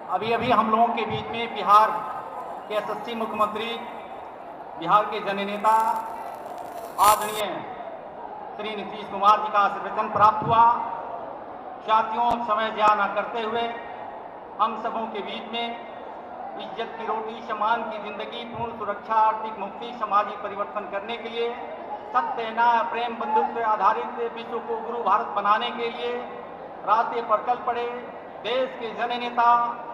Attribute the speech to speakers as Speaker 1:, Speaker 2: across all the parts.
Speaker 1: अभी अभी हम लोगों के बीच में बिहार के यशस्वी मुख्यमंत्री, बिहार के जननेता आदरणीय श्री नीतीश कुमार जी का आशीर्वचन प्राप्त हुआ। साथियों, समय ज़ाया न करते हुए हम सबों के बीच में इज्जत की रोटी, सम्मान की जिंदगी, पूर्ण सुरक्षा, आर्थिक मुक्ति, समाजी परिवर्तन करने के लिए, सत्य, न्याय, प्रेम, बंधुत्व आधारित विश्व को गुरु भारत बनाने के लिए रास्ते पर चल पड़े देश के जननेता,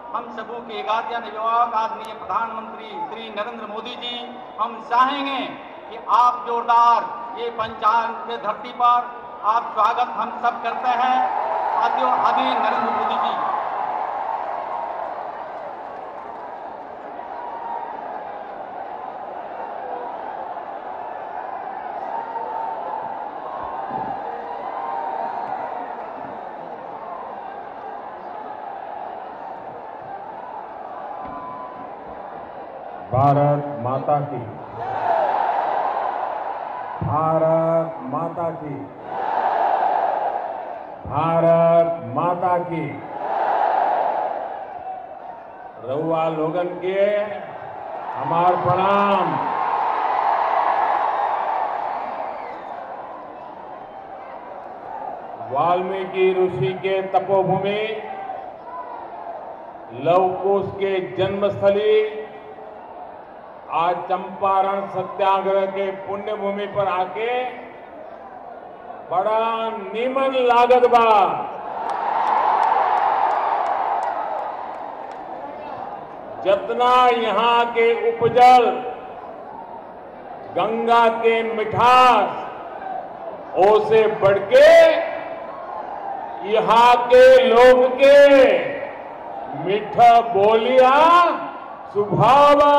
Speaker 1: हम सबों के गार्जियन अभिभावक आदरणीय प्रधानमंत्री श्री नरेंद्र मोदी जी, हम चाहेंगे कि आप जोरदार ये पंचायत के धरती पर आप स्वागत हम सब करते हैं। साथियों, आदरणीय नरेंद्र मोदी जी,
Speaker 2: भारत माता की, भारत माता की, भारत माता की। रउआ लोगन के हमार प्रणाम। वाल्मीकि ऋषि के तपोभूमि, लव कुश के जन्मस्थली, आज चंपारण सत्याग्रह के पुण्य भूमि पर आके बड़ा नीमन लागत बा। जितना यहाँ के उपजल गंगा के मिठास, ओसे बढ़ के यहाँ के लोग के मीठा बोलिया सुभावा।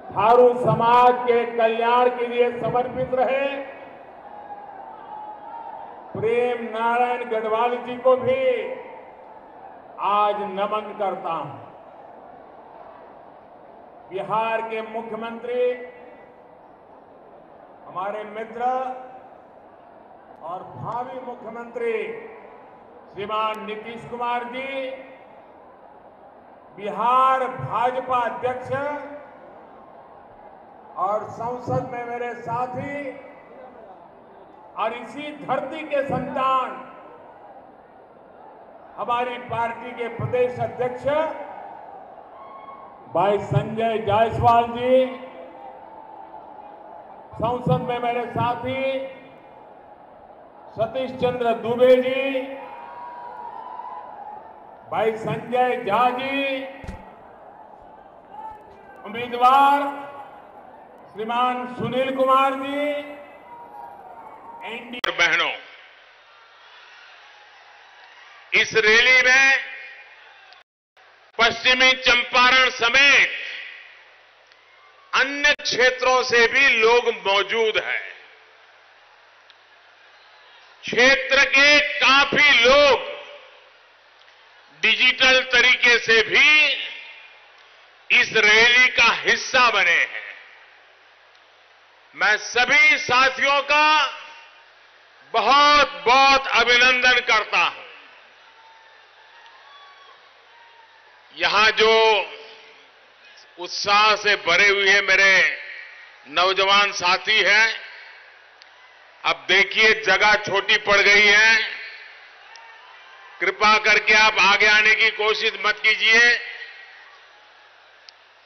Speaker 2: थारू समाज के कल्याण के लिए समर्पित रहे प्रेम नारायण गढ़वाल जी को भी आज नमन करता हूं। बिहार के मुख्यमंत्री, हमारे मित्र और भावी मुख्यमंत्री श्रीमान नीतीश कुमार जी, बिहार भाजपा अध्यक्ष और संसद में मेरे साथी और इसी धरती के संतान हमारी पार्टी के प्रदेश अध्यक्ष भाई संजय जायसवाल जी, संसद में मेरे साथी सतीश चंद्र दुबे जी, भाई संजय झा जी, उम्मीदवार श्रीमान सुनील कुमार जी, एनडीए
Speaker 3: बहनों, इस रैली में पश्चिमी चंपारण समेत अन्य क्षेत्रों से भी लोग मौजूद हैं। क्षेत्र के काफी लोग डिजिटल तरीके से भी इस रैली का हिस्सा बने हैं। मैं सभी साथियों का बहुत बहुत अभिनंदन करता हूं। यहां जो उत्साह से भरे हुए मेरे नौजवान साथी हैं, अब देखिए जगह छोटी पड़ गई है, कृपा करके आप आगे आने की कोशिश मत कीजिए।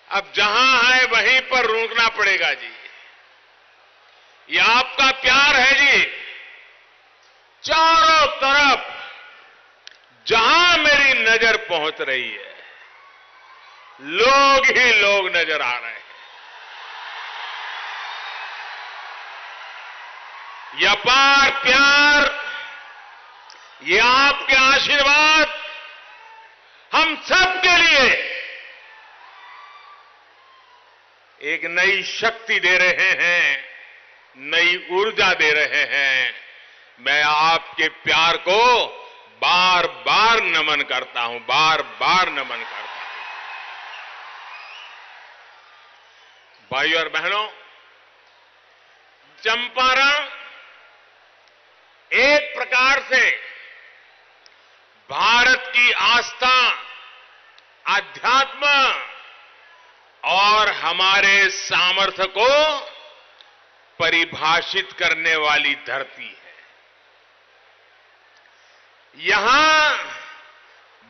Speaker 3: अब जहां है वहीं पर रुकना पड़ेगा जी। ये आपका प्यार है जी। चारों तरफ जहां मेरी नजर पहुंच रही है, लोग ही लोग नजर आ रहे हैं। ये अपार प्यार, ये आपके आशीर्वाद हम सब के लिए एक नई शक्ति दे रहे हैं, नई ऊर्जा दे रहे हैं। मैं आपके प्यार को बार बार नमन करता हूं, बार बार नमन करता हूं। भाइयों और बहनों, चंपारण एक प्रकार से की आस्था, आध्यात्म और हमारे सामर्थ्य को परिभाषित करने वाली धरती है। यहां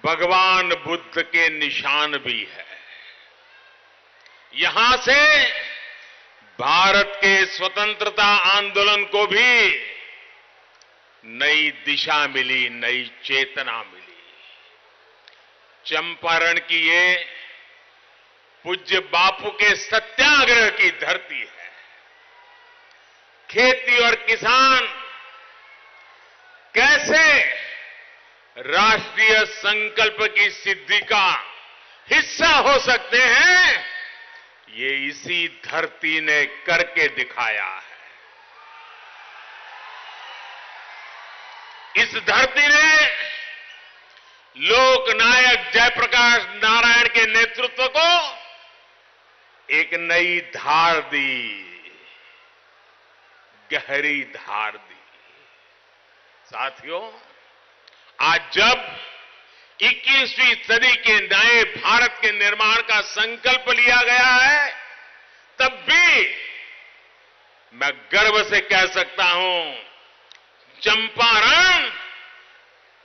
Speaker 3: भगवान बुद्ध के निशान भी है। यहां से भारत के स्वतंत्रता आंदोलन को भी नई दिशा मिली, नई चेतना मिली। चंपारण की ये पूज्य बापू के सत्याग्रह की धरती है। खेती और किसान कैसे राष्ट्रीय संकल्प की सिद्धि का हिस्सा हो सकते हैं, ये इसी धरती ने करके दिखाया है। इस धरती ने लोकनायक जयप्रकाश नारायण के नेतृत्व को एक नई धार दी, गहरी धार दी। साथियों, आज जब 21वीं सदी के नए भारत के निर्माण का संकल्प लिया गया है, तब भी मैं गर्व से कह सकता हूं, चंपारण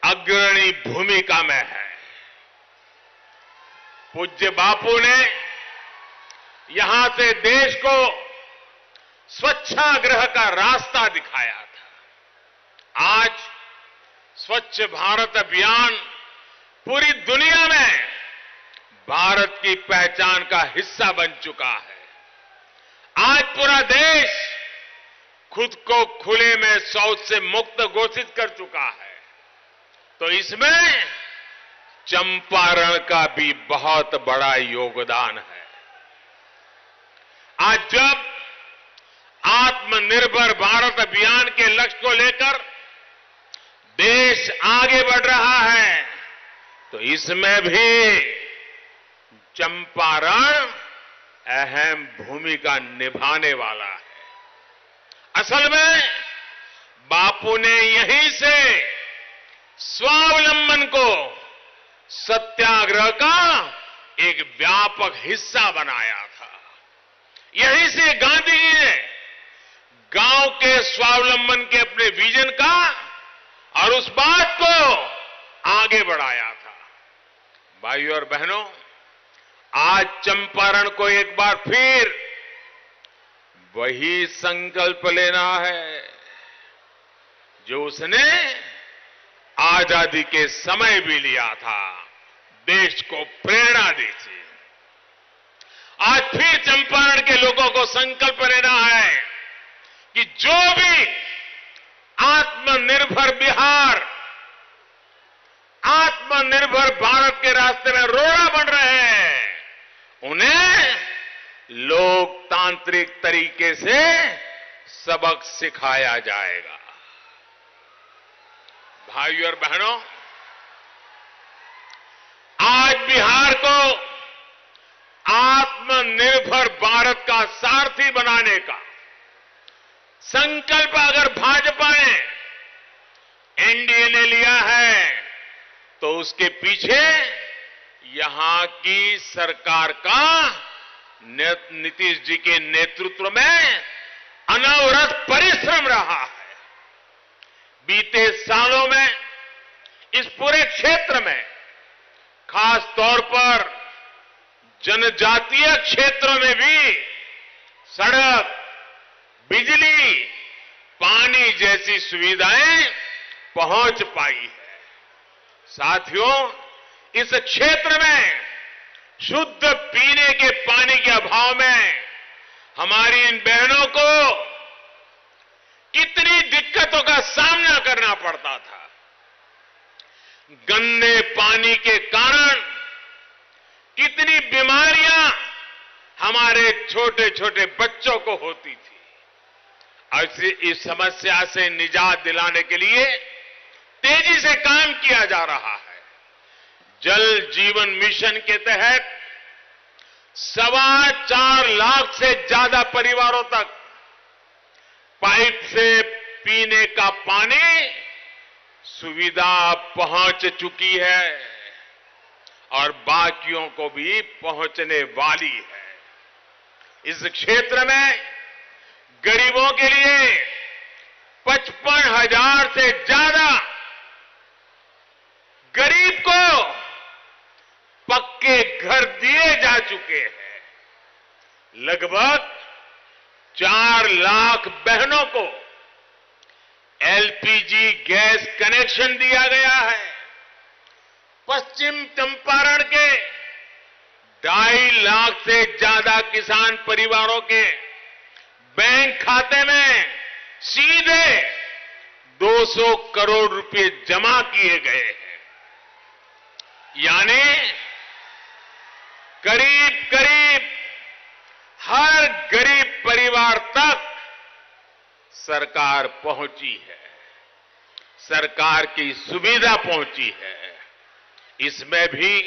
Speaker 3: अग्रणी भूमिका में है। पूज्य बापू ने यहां से देश को स्वच्छाग्रह का रास्ता दिखाया था। आज स्वच्छ भारत अभियान पूरी दुनिया में भारत की पहचान का हिस्सा बन चुका है। आज पूरा देश खुद को खुले में शौच से मुक्त घोषित कर चुका है। तो इसमें चंपारण का भी बहुत बड़ा योगदान है। आज जब आत्मनिर्भर भारत अभियान के लक्ष्य को लेकर देश आगे बढ़ रहा है, तो इसमें भी चंपारण अहम भूमिका निभाने वाला है। असल में बापू ने यहीं से स्वावलंबन को सत्याग्रह का एक व्यापक हिस्सा बनाया था। यहीं से गांधी जी ने गांव के स्वावलंबन के अपने विजन का और उस बात को आगे बढ़ाया था। भाइयों और बहनों, आज चंपारण को एक बार फिर वही संकल्प लेना है जो उसने आजादी के समय भी लिया था, देश को प्रेरणा दी थी। आज फिर चंपारण के लोगों को संकल्प लेना है कि जो भी आत्मनिर्भर बिहार, आत्मनिर्भर भारत के रास्ते में रोड़ा बन रहे हैं, उन्हें लोकतांत्रिक तरीके से सबक सिखाया जाएगा। भाइयों और बहनों, आज बिहार को आत्मनिर्भर भारत का सारथी बनाने का संकल्प अगर भाजपा ने, एनडीए ने लिया है, तो उसके पीछे यहां की सरकार का नीतीश जी के नेतृत्व में अनवरत परिश्रम रहा है। बीते सालों में इस पूरे क्षेत्र में, खास तौर पर जनजातीय क्षेत्रों में भी सड़क, बिजली, पानी जैसी सुविधाएं पहुंच पाई है। साथियों, इस क्षेत्र में शुद्ध पीने के पानी के अभाव में हमारी इन बहनों को कितनी दिक्कतों का सामना करना पड़ता था। गंदे पानी के कारण कितनी बीमारियां हमारे छोटे छोटे बच्चों को होती थी। ऐसी इस समस्या से निजात दिलाने के लिए तेजी से काम किया जा रहा है। जल जीवन मिशन के तहत 4.25 लाख से ज्यादा परिवारों तक पाइप से पीने का पानी सुविधा पहुंच चुकी है। और बाकियों को भी पहुंचने वाली है। इस क्षेत्र में गरीबों के लिए 55,000 से ज्यादा गरीब को पक्के घर दिए जा चुके हैं। लगभग 4 लाख बहनों को एलपीजी गैस कनेक्शन दिया गया है। पश्चिम चंपारण के 2.5 लाख से ज्यादा किसान परिवारों के बैंक खाते में सीधे 200 करोड़ रुपए जमा किए गए हैं। यानी करीब करीब हर गरीब परिवार तक सरकार पहुंची है, सरकार की सुविधा पहुंची है। इसमें भी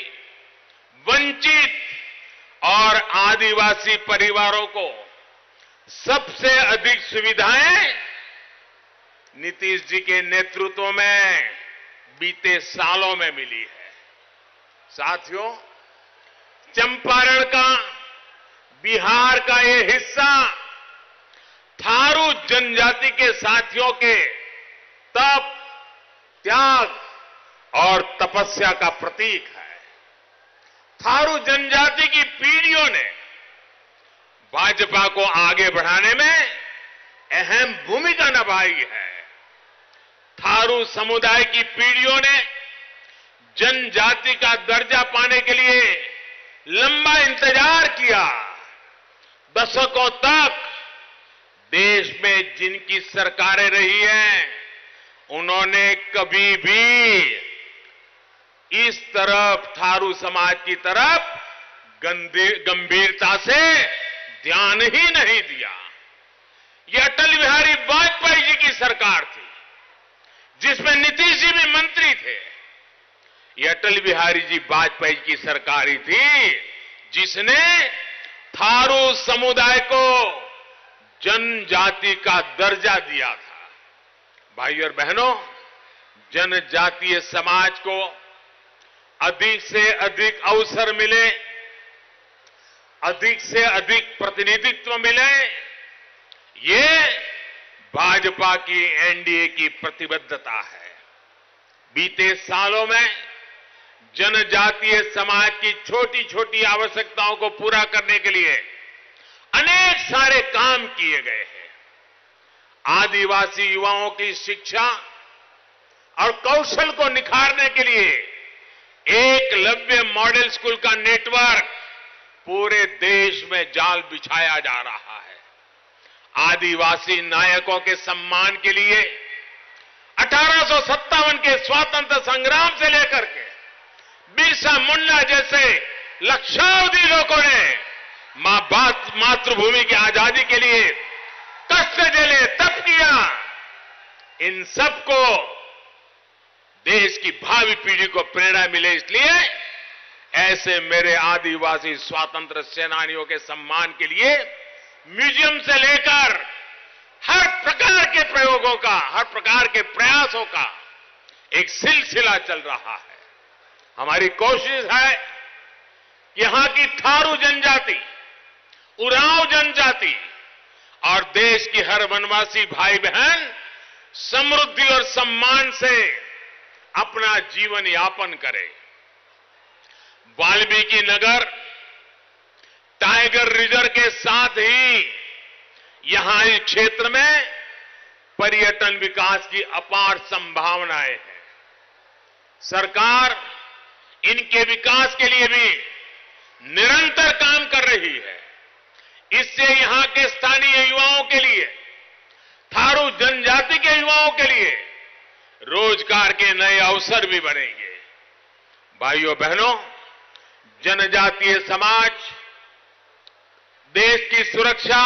Speaker 3: वंचित और आदिवासी परिवारों को सबसे अधिक सुविधाएं नीतीश जी के नेतृत्व में बीते सालों में मिली है। साथियों, चंपारण का, बिहार का ये हिस्सा थारू जनजाति के साथियों के तप, त्याग और तपस्या का प्रतीक है। थारू जनजाति की पीढ़ियों ने भाजपा को आगे बढ़ाने में अहम भूमिका निभाई है। थारू समुदाय की पीढ़ियों ने जनजाति का दर्जा पाने के लिए लंबा इंतजार किया। दशकों तक देश में जिनकी सरकारें रही हैं, उन्होंने कभी भी इस तरफ थारू समाज की तरफ गंभीरता से ध्यान ही नहीं दिया। यह अटल बिहारी वाजपेयी जी की सरकार थी, जिसमें नीतीश जी भी मंत्री थे। यह अटल बिहारी जी वाजपेयी की सरकार ही थी जिसने थारू समुदाय को जनजाति का दर्जा दिया था। भाइयों और बहनों, जनजातीय समाज को अधिक से अधिक अवसर मिले, अधिक से अधिक प्रतिनिधित्व मिले, ये भाजपा की एनडीए की प्रतिबद्धता है। बीते सालों में जनजातीय समाज की छोटी छोटी आवश्यकताओं को पूरा करने के लिए अनेक सारे काम किए गए हैं। आदिवासी युवाओं की शिक्षा और कौशल को निखारने के लिए एकलव्य मॉडल स्कूल का नेटवर्क पूरे देश में जाल बिछाया जा रहा है। आदिवासी नायकों के सम्मान के लिए 1857 के स्वातंत्र संग्राम से लेकर के बिरसा मुंडा जैसे लक्षावधि लोगों ने मातृभूमि की आजादी के लिए कष्ट झेले, तप किया। इन सबको देश की भावी पीढ़ी को प्रेरणा मिले, इसलिए ऐसे मेरे आदिवासी स्वातंत्र सेनानियों के सम्मान के लिए म्यूजियम से लेकर हर प्रकार के प्रयोगों का, हर प्रकार के प्रयासों का एक सिलसिला चल रहा है। हमारी कोशिश है कि यहां की थारू जनजाति, उरांव जनजाति और देश की हर वनवासी भाई बहन समृद्धि और सम्मान से अपना जीवन यापन करे। वाल्मीकि नगर टाइगर रिजर्व के साथ ही यहां इस क्षेत्र में पर्यटन विकास की अपार संभावनाएं हैं। सरकार इनके विकास के लिए भी निरंतर काम कर रही है। इससे यहां के स्थानीय युवाओं के लिए, थारू जनजाति के युवाओं के लिए रोजगार के नए अवसर भी बनेंगे। भाइयों बहनों, जनजातीय समाज देश की सुरक्षा,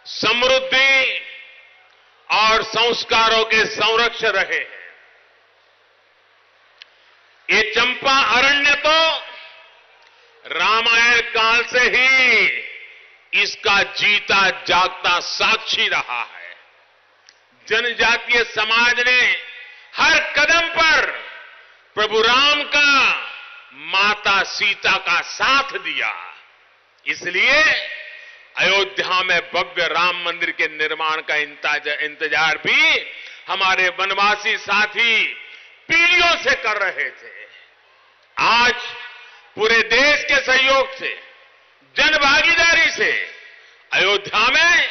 Speaker 3: समृद्धि और संस्कारों के संरक्षक रहे हैं। ये चंपा अरण्य तो रामायण काल से ही इसका जीता जागता साक्षी रहा है। जनजातीय समाज ने हर कदम पर प्रभु राम का माता सीता का साथ दिया। इसलिए अयोध्या में भव्य राम मंदिर के निर्माण का इंतजार भी हमारे वनवासी साथी पीढ़ियों से कर रहे थे। आज पूरे देश के सहयोग से, जनभागीदारी से अयोध्या में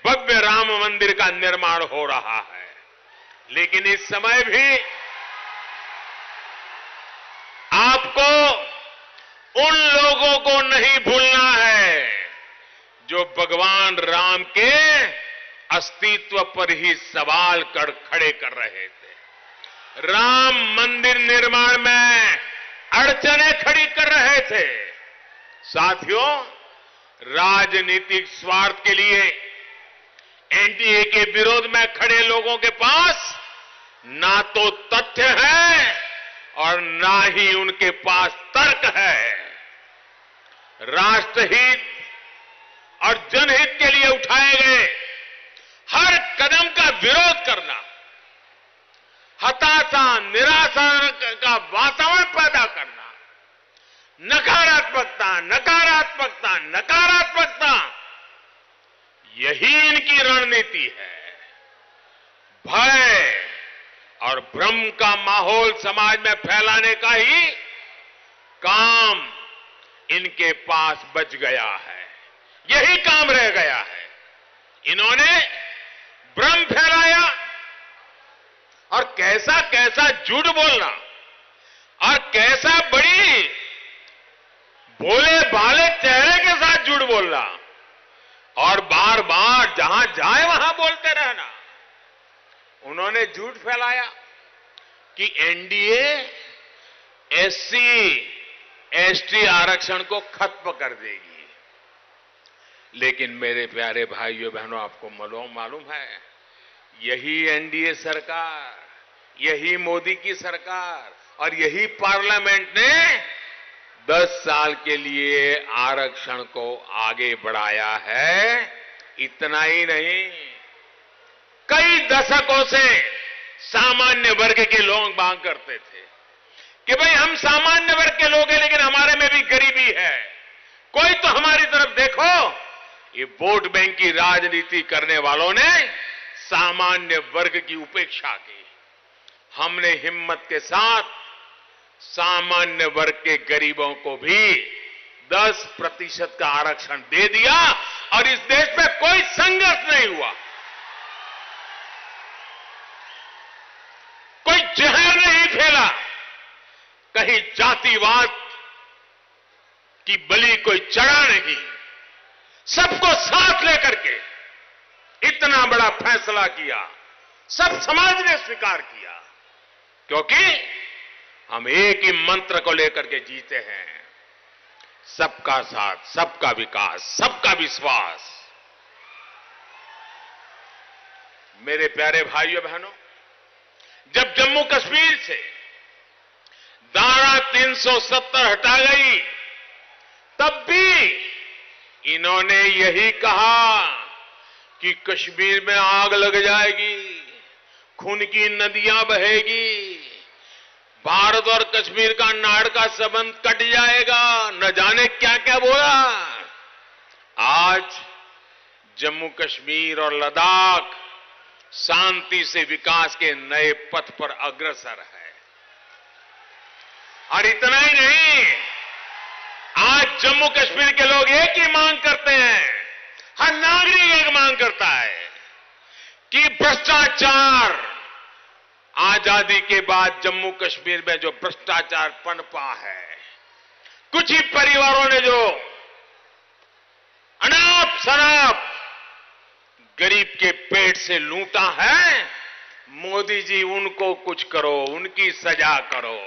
Speaker 3: भव्य राम मंदिर का निर्माण हो रहा है। लेकिन इस समय भी आपको उन लोगों को नहीं भूलना है जो भगवान राम के अस्तित्व पर ही सवाल खड़े कर रहे थे, राम मंदिर निर्माण में अड़चनें खड़ी कर रहे थे। साथियों, राजनीतिक स्वार्थ के लिए एनडीए के विरोध में खड़े लोगों के पास ना तो तथ्य है और ना ही उनके पास तर्क है। राष्ट्रहित और जनहित के लिए उठाए गए हर कदम का विरोध करना, हताशा, निराशा का वातावरण पैदा करना, नकारात्मकता, नकारात्मकता, नकारात्मकता, यही इनकी रणनीति है। भय और भ्रम का माहौल समाज में फैलाने का ही काम इनके पास बच गया है, यही काम रह गया है। इन्होंने भ्रम फैलाया और कैसा कैसा झूठ बोलना और कैसा बड़ी भोले भाले चेहरे के साथ झूठ बोलना और बार बार जहां जाए वहां बोलते रहना। उन्होंने झूठ फैलाया कि एनडीए एससी एसटी आरक्षण को खत्म कर देगी। लेकिन मेरे प्यारे भाइयों बहनों, आपको मालूम है, यही एनडीए सरकार, यही मोदी की सरकार और यही पार्लियामेंट ने 10 साल के लिए आरक्षण को आगे बढ़ाया है। इतना ही नहीं, कई दशकों से सामान्य वर्ग के लोग मांग करते थे कि भाई हम सामान्य वर्ग के लोग हैं लेकिन हमारे में भी गरीबी है, कोई तो हमारी तरफ देखो। ये वोट बैंक की राजनीति करने वालों ने सामान्य वर्ग की उपेक्षा की। हमने हिम्मत के साथ सामान्य वर्ग के गरीबों को भी 10% का आरक्षण दे दिया और इस देश में कोई संघर्ष नहीं हुआ, कोई जहर नहीं फैला, कहीं जातिवाद की बलि कोई चढ़ा नहीं। सबको साथ लेकर के इतना बड़ा फैसला किया, सब समाज ने स्वीकार किया, क्योंकि हम एक ही मंत्र को लेकर के जीते हैं, सबका साथ, सबका विकास, सबका विश्वास। मेरे प्यारे भाइयों बहनों, जब जम्मू कश्मीर से धारा 370 हटा गई तब भी इन्होंने यही कहा कि कश्मीर में आग लग जाएगी, खून की नदियां बहेगी, भारत और कश्मीर का नाड़ का संबंध कट जाएगा, न जाने क्या क्या बोला। आज जम्मू कश्मीर और लद्दाख शांति से विकास के नए पथ पर अग्रसर है। और इतना ही नहीं, आज जम्मू कश्मीर के लोग एक ही मांग करते हैं, हर नागरिक एक मांग करता है कि भ्रष्टाचार, आजादी के बाद जम्मू कश्मीर में जो भ्रष्टाचार पनपा है, कुछ ही परिवारों ने जो अनाप शराब गरीब के पेट से लूटा है, मोदी जी उनको कुछ करो, उनकी सजा करो।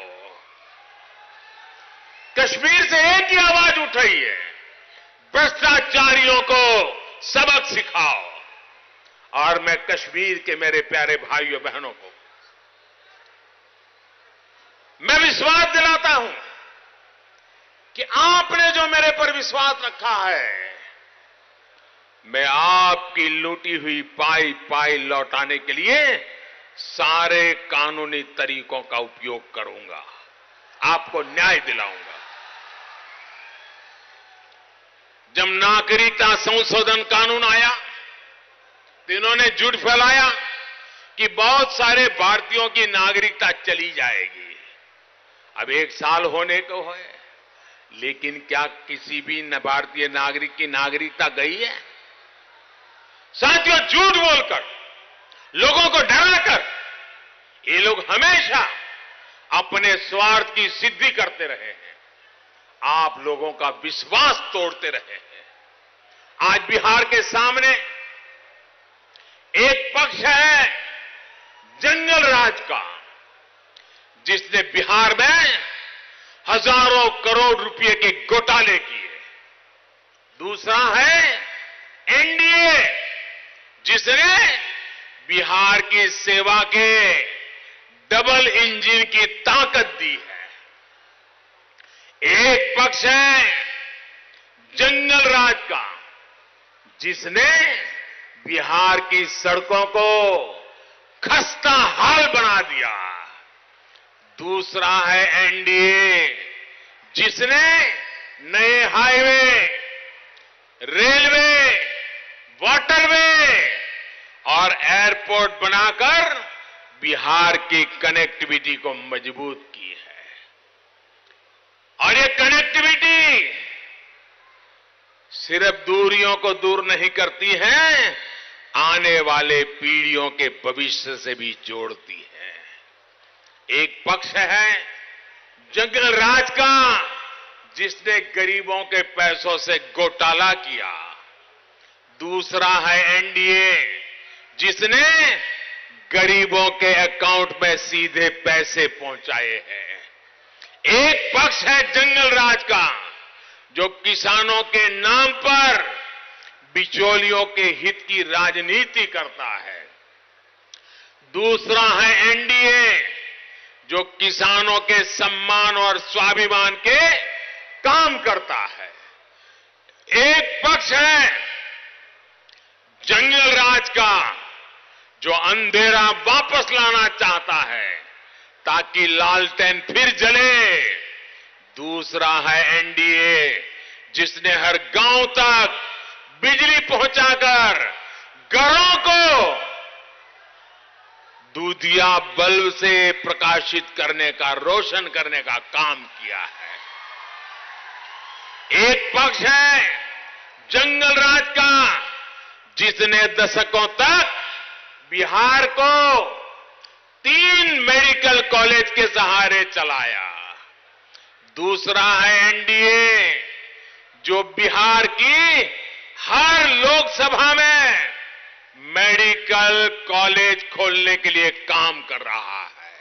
Speaker 3: कश्मीर से एक ही आवाज उठाई है, भ्रष्टाचारियों को सबक सिखाओ। और मैं कश्मीर के मेरे प्यारे भाइयों बहनों को मैं विश्वास दिलाता हूं कि आपने जो मेरे पर विश्वास रखा है, मैं आपकी लूटी हुई पाई पाई लौटाने के लिए सारे कानूनी तरीकों का उपयोग करूंगा। आपको न्याय दिलाऊंगा। जब नागरिकता संशोधन कानून आया तो इन्होंने झूठ फैलाया कि बहुत सारे भारतीयों की नागरिकता चली जाएगी। अब 1 साल होने को है, लेकिन क्या किसी भी भारतीय नागरिक की नागरिकता गई है? साथियों, झूठ बोलकर, लोगों को डराकर ये लोग हमेशा अपने स्वार्थ की सिद्धि करते रहे हैं, आप लोगों का विश्वास तोड़ते रहे हैं। आज बिहार के सामने एक पक्ष है जंगल राज का, जिसने बिहार में हजारों करोड़ रुपए के घोटाले किए। दूसरा है एनडीए, जिसने बिहार की सेवा के डबल इंजन की ताकत दी है। एक पक्ष है जंगल राज का, जिसने बिहार की सड़कों को खस्ता हाल बना दिया। दूसरा है एनडीए, जिसने नए हाईवे, रेलवे, वाटरवे और एयरपोर्ट बनाकर बिहार की कनेक्टिविटी को मजबूत की है। और ये कनेक्टिविटी सिर्फ दूरियों को दूर नहीं करती है, आने वाले पीढ़ियों के भविष्य से भी जोड़ती है। एक पक्ष है जंगल राज का, जिसने गरीबों के पैसों से घोटाला किया। दूसरा है एनडीए, जिसने गरीबों के अकाउंट में सीधे पैसे पहुंचाए हैं। एक पक्ष है जंगल राज का, जो किसानों के नाम पर बिचौलियों के हित की राजनीति करता है। दूसरा है एनडीए, जो किसानों के सम्मान और स्वाभिमान के काम करता है। एक पक्ष है जंगल राज का, जो अंधेरा वापस लाना चाहता है ताकि लालटेन फिर जले। दूसरा है एनडीए, जिसने हर गांव तक बिजली पहुंचाकर घरों को दूधिया बल्ब से प्रकाशित करने का, रोशन करने का काम किया है। एक पक्ष है जंगल राज का, जिसने दशकों तक बिहार को 3 मेडिकल कॉलेज के सहारे चलाया। दूसरा है एनडीए, जो बिहार की हर लोकसभा में मेडिकल कॉलेज खोलने के लिए काम कर रहा है।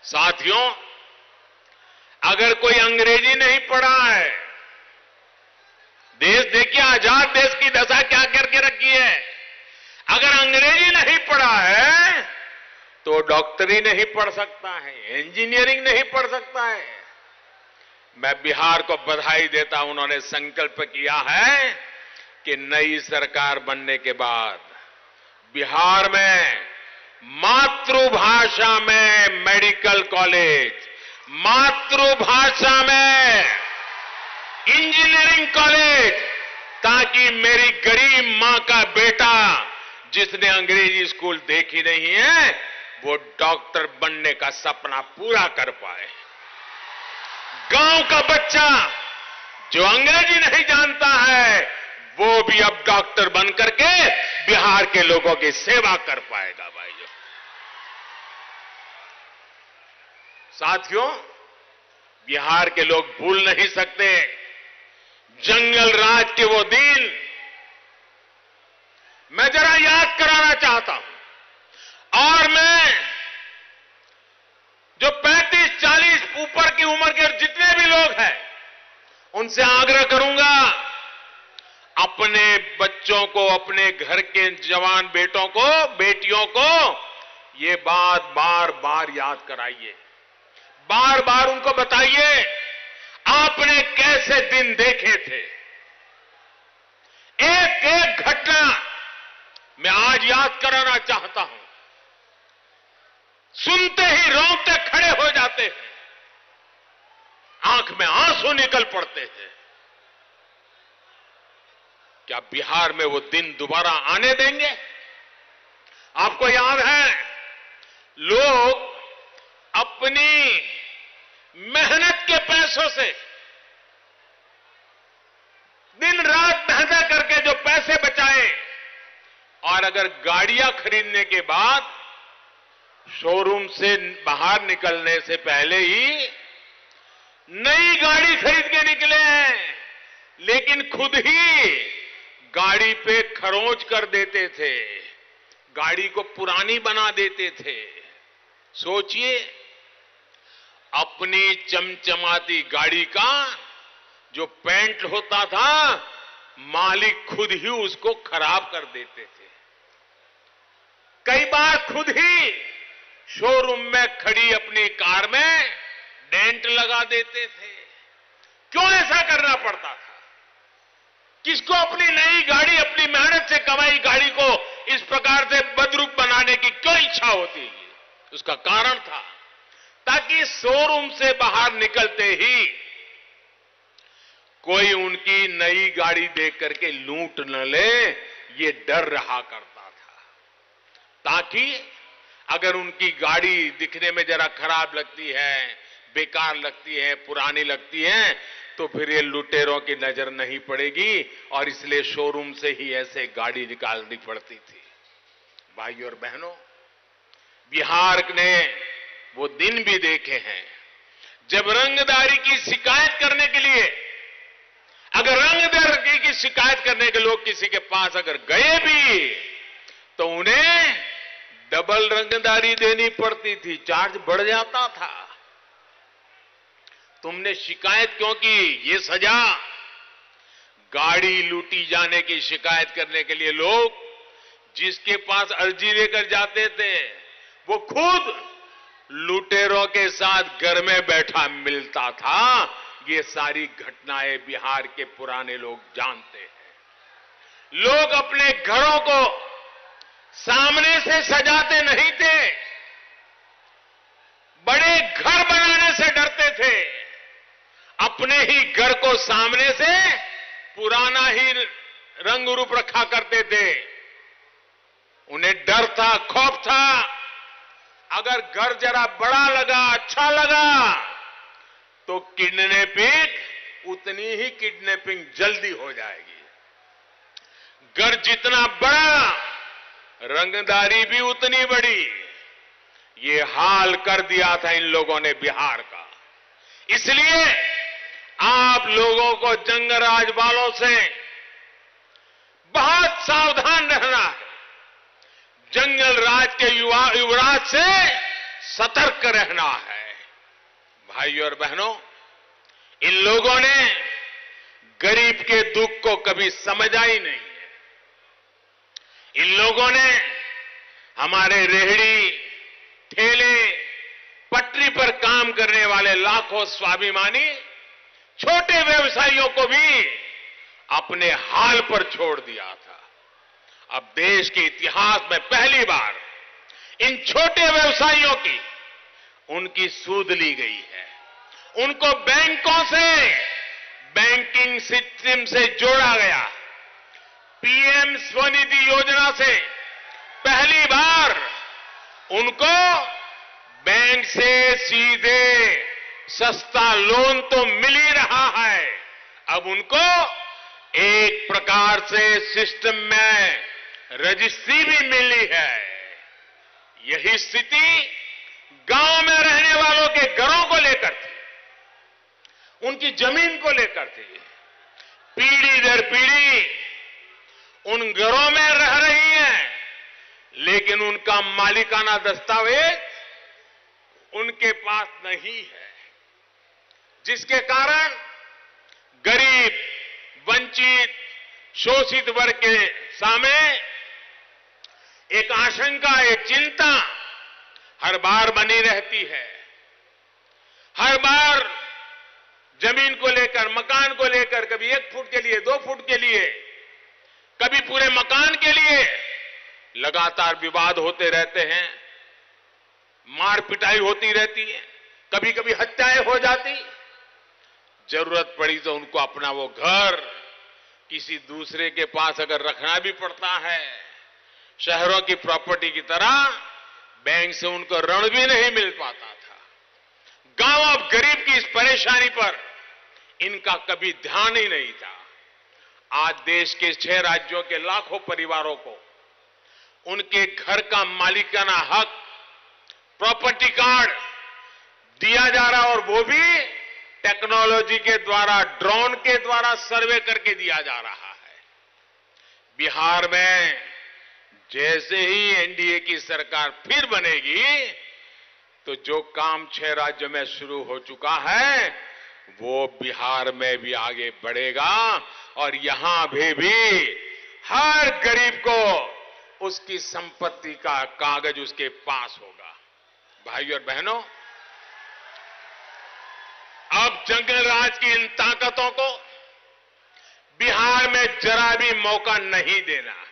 Speaker 3: साथियों, अगर कोई अंग्रेजी नहीं पढ़ा है, देश देखिए आजाद देश की दशा क्या करके रखी है। अगर अंग्रेजी नहीं पढ़ा है तो डॉक्टरी नहीं पढ़ सकता है, इंजीनियरिंग नहीं पढ़ सकता है। मैं बिहार को बधाई देता हूं, उन्होंने संकल्प किया है कि नई सरकार बनने के बाद बिहार में मातृभाषा में मेडिकल कॉलेज, मातृभाषा में इंजीनियरिंग कॉलेज, ताकि मेरी गरीब मां का बेटा जिसने अंग्रेजी स्कूल देखी नहीं है, वो डॉक्टर बनने का सपना पूरा कर पाए। गांव का बच्चा जो अंग्रेजी नहीं जानता है, वो भी अब डॉक्टर बनकर के बिहार के लोगों की सेवा कर पाएगा। भाइयों, साथियों, बिहार के लोग भूल नहीं सकते जंगल राज के वो दिन। मैं जरा याद कराना चाहता हूं, और मैं जो 35-40 ऊपर की उम्र के जितने भी लोग हैं, उनसे आग्रह करूंगा, अपने बच्चों को, अपने घर के जवान बेटों को, बेटियों को ये बात बार बार याद कराइए। बार बार उनको बताइए आपने कैसे दिन देखे थे। एक एक घटना मैं आज याद कराना चाहता हूं। सुनते ही रोंगटे खड़े हो जाते हैं। आंख में आंसू निकल पड़ते हैं। क्या बिहार में वो दिन दोबारा आने देंगे? आपको याद है, लोग अपनी मेहनत के पैसों से, दिन रात मेहनत करके जो पैसे बचाए, और अगर गाड़ियां खरीदने के बाद शोरूम से बाहर निकलने से पहले ही नई गाड़ी खरीद के निकले हैं, लेकिन खुद ही गाड़ी पे खरोंच कर देते थे, गाड़ी को पुरानी बना देते थे। सोचिए, अपनी चमचमाती गाड़ी का जो पेंट होता था, मालिक खुद ही उसको खराब कर देते थे। कई बार खुद ही शोरूम में खड़ी अपनी कार में डेंट लगा देते थे। क्यों ऐसा करना पड़ता था? किसको अपनी नई गाड़ी, अपनी मेहनत से कमाई गाड़ी को इस प्रकार से बदरूप बनाने की क्यों इच्छा होती है? उसका कारण था ताकि शोरूम से बाहर निकलते ही कोई उनकी नई गाड़ी देख करके लूट न ले, ये डर रहा करता था, ताकि अगर उनकी गाड़ी दिखने में जरा खराब लगती है, बेकार लगती है, पुरानी लगती है, तो फिर ये लुटेरों की नजर नहीं पड़ेगी, और इसलिए शोरूम से ही ऐसे गाड़ी निकालनी पड़ती थी। भाइयों और बहनों, बिहार ने वो दिन भी देखे हैं जब रंगदारी की शिकायत करने के लिए, अगर रंगदारी की शिकायत करने के लोग किसी के पास अगर गए भी, तो उन्हें डबल रंगदारी देनी पड़ती थी, चार्ज बढ़ जाता था। तुमने शिकायत क्यों की? ये सजा। गाड़ी लूटी जाने की शिकायत करने के लिए लोग जिसके पास अर्जी लेकर जाते थे, वो खुद लुटेरों के साथ घर में बैठा मिलता था। ये सारी घटनाएं बिहार के पुराने लोग जानते हैं। लोग अपने घरों को सामने से सजाते नहीं थे, बड़े घर बनाने से डरते थे। अपने ही घर को सामने से पुराना ही रंग रूप रखा करते थे। उन्हें डर था, खौफ था, अगर घर जरा बड़ा लगा, अच्छा लगा, तो किडनैपिंग, उतनी ही किडनैपिंग जल्दी हो जाएगी। घर जितना बड़ा, रंगदारी भी उतनी बड़ी। ये हाल कर दिया था इन लोगों ने बिहार का। इसलिए आप लोगों को जंगराज वालों से बहुत सावधान रहना है। जंगल राज के युवराज से सतर्क रहना है। भाइयों और बहनों, इन लोगों ने गरीब के दुख को कभी समझा ही नहीं है। इन लोगों ने हमारे रेहड़ी, ठेले, पटरी पर काम करने वाले लाखों स्वाभिमानी छोटे व्यवसायियों को भी अपने हाल पर छोड़ दिया था। अब देश के इतिहास में पहली बार इन छोटे व्यवसायियों की उनकी सूद ली गई है। उनको बैंकों से, बैंकिंग सिस्टम से जोड़ा गया। पीएम स्वनिधि योजना से पहली बार उनको बैंक से सीधे सस्ता लोन तो मिल ही रहा है, अब उनको एक प्रकार से सिस्टम में रजिस्ट्री भी मिली है। यही स्थिति गांव में रहने वालों के घरों को लेकर थी, उनकी जमीन को लेकर थी। पीढ़ी दर पीढ़ी उन घरों में रह रही हैं, लेकिन उनका मालिकाना दस्तावेज उनके पास नहीं है, जिसके कारण गरीब, वंचित, शोषित वर्ग के सामने एक आशंका, एक चिंता हर बार बनी रहती है। हर बार जमीन को लेकर, मकान को लेकर, कभी 1 फुट के लिए, 2 फुट के लिए, कभी पूरे मकान के लिए लगातार विवाद होते रहते हैं, मार पिटाई होती रहती है, कभी कभी हत्याएं हो जाती। जरूरत पड़ी तो उनको अपना वो घर किसी दूसरे के पास अगर रखना भी पड़ता है, शहरों की प्रॉपर्टी की तरह बैंक से उनको ऋण भी नहीं मिल पाता था। गांव अब गरीब की इस परेशानी पर इनका कभी ध्यान ही नहीं था। आज देश के 6 राज्यों के लाखों परिवारों को उनके घर का मालिकाना हक, प्रॉपर्टी कार्ड दिया जा रहा है और वो भी टेक्नोलॉजी के द्वारा, ड्रोन के द्वारा सर्वे करके दिया जा रहा है। बिहार में जैसे ही एनडीए की सरकार फिर बनेगी तो जो काम 6 राज्यों में शुरू हो चुका है वो बिहार में भी आगे बढ़ेगा और यहां भी हर गरीब को उसकी संपत्ति का कागज उसके पास होगा। भाइयों और बहनों, अब जंगल राज की इन ताकतों को बिहार में जरा भी मौका नहीं देना है।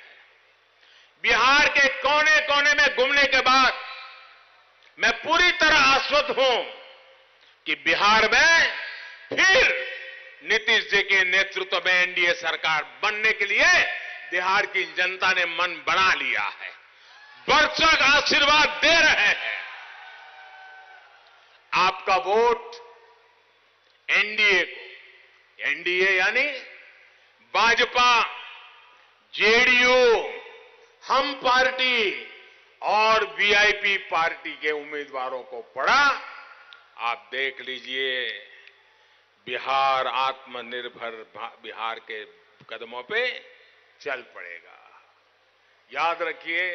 Speaker 3: बिहार के कोने कोने में घूमने के बाद मैं पूरी तरह आश्वस्त हूं कि बिहार में फिर नीतीश जी के नेतृत्व में एनडीए सरकार बनने के लिए बिहार की जनता ने मन बना लिया है, भरसक आशीर्वाद दे रहे हैं। आपका वोट एनडीए को, एनडीए यानी भाजपा, जेडीयू, हम पार्टी और वीआईपी पार्टी के उम्मीदवारों को पड़ा। आप देख लीजिए, बिहार आत्मनिर्भर बिहार के कदमों पे चल पड़ेगा। याद रखिए,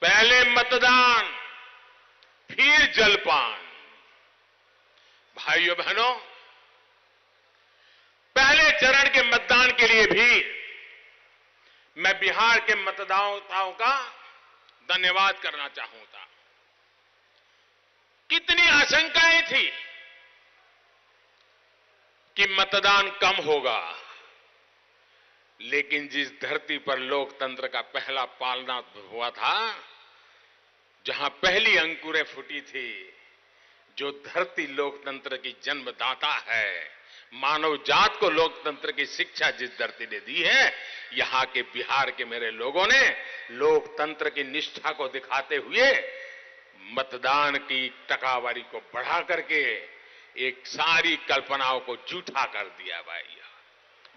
Speaker 3: पहले मतदान फिर जलपान। भाइयों बहनों, पहले चरण के मतदान के लिए भी मैं बिहार के मतदाताओं का धन्यवाद करना चाहूंगा। कितनी आशंकाएं थी कि मतदान कम होगा, लेकिन जिस धरती पर लोकतंत्र का पहला पालना हुआ था, जहां पहली अंकुरें फूटी थी, जो धरती लोकतंत्र की जन्मदाता है, मानव जात को लोकतंत्र की शिक्षा जिस धरती ने दी है, यहां के बिहार के मेरे लोगों ने लोकतंत्र की निष्ठा को दिखाते हुए मतदान की टकावारी को बढ़ा करके एक सारी कल्पनाओं को झूठा कर दिया। भाई,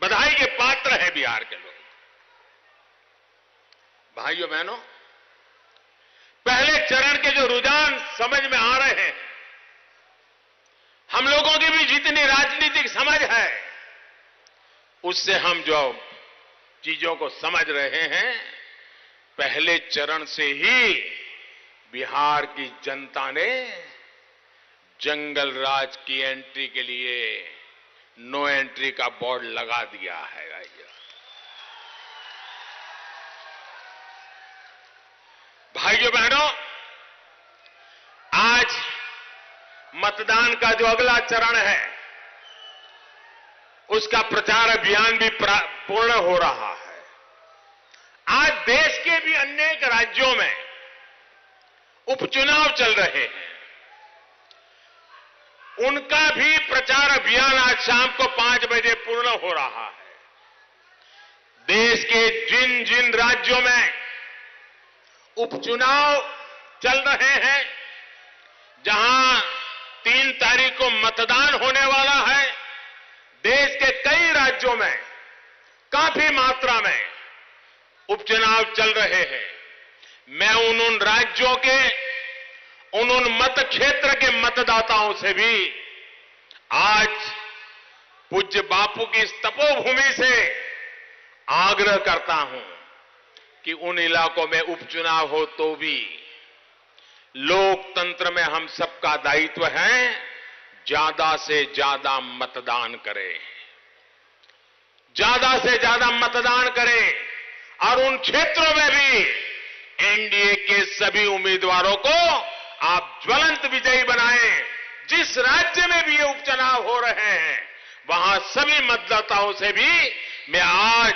Speaker 3: बधाई के पात्र है बिहार के लोग। भाइयों बहनों, पहले चरण के जो रुझान समझ में आ रहे हैं, हम लोगों की भी जितनी राजनीतिक समझ है, उससे हम जो चीजों को समझ रहे हैं, पहले चरण से ही बिहार की जनता ने जंगल राज की एंट्री के लिए नो एंट्री का बोर्ड लगा दिया है। भाइयों बहनों, आज मतदान का जो अगला चरण है, उसका प्रचार अभियान भी पूर्ण हो रहा है। आज देश के भी अनेक राज्यों में उपचुनाव चल रहे हैं, उनका भी प्रचार अभियान आज शाम को 5 बजे पूर्ण हो रहा है। देश के जिन जिन राज्यों में उपचुनाव चल रहे हैं, जहां 3 तारीख को मतदान होने वाला है, देश के कई राज्यों में काफी मात्रा में उपचुनाव चल रहे हैं। मैं उन राज्यों के उन मत क्षेत्र के मतदाताओं से भी आज पूज्य बापू की इस तपोभूमि से आग्रह करता हूं कि उन इलाकों में उपचुनाव हो तो भी लोकतंत्र में हम सबका दायित्व है, ज्यादा से ज्यादा मतदान करें, ज्यादा से ज्यादा मतदान करें और उन क्षेत्रों में भी एनडीए के सभी उम्मीदवारों को आप ज्वलंत विजयी बनाएं। जिस राज्य में भी ये उपचुनाव हो रहे हैं, वहां सभी मतदाताओं से भी मैं आज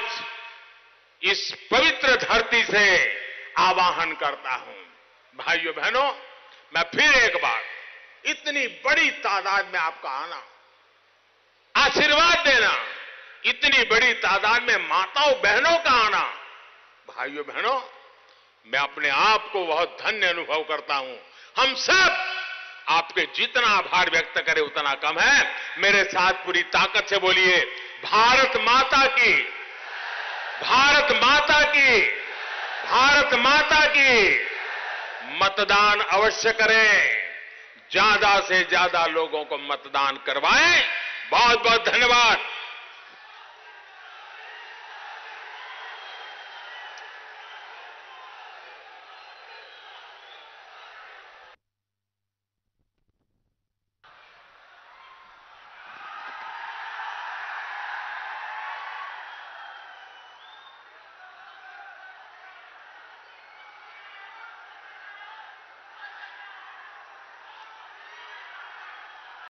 Speaker 3: इस पवित्र धरती से आवाहन करता हूं। भाइयों बहनों, मैं फिर एक बार इतनी बड़ी तादाद में आपका आना आशीर्वाद देना, इतनी बड़ी तादाद में माताओं बहनों का आना, भाइयों बहनों, मैं अपने आप को बहुत धन्य अनुभव करता हूं। हम सब आपके जितना आभार व्यक्त करें उतना कम है। मेरे साथ पूरी ताकत से बोलिए, भारत माता की, भारत माता की, भारत माता की। मतदान अवश्य करें, ज्यादा से ज्यादा लोगों को मतदान करवाएं। बहुत बहुत धन्यवाद।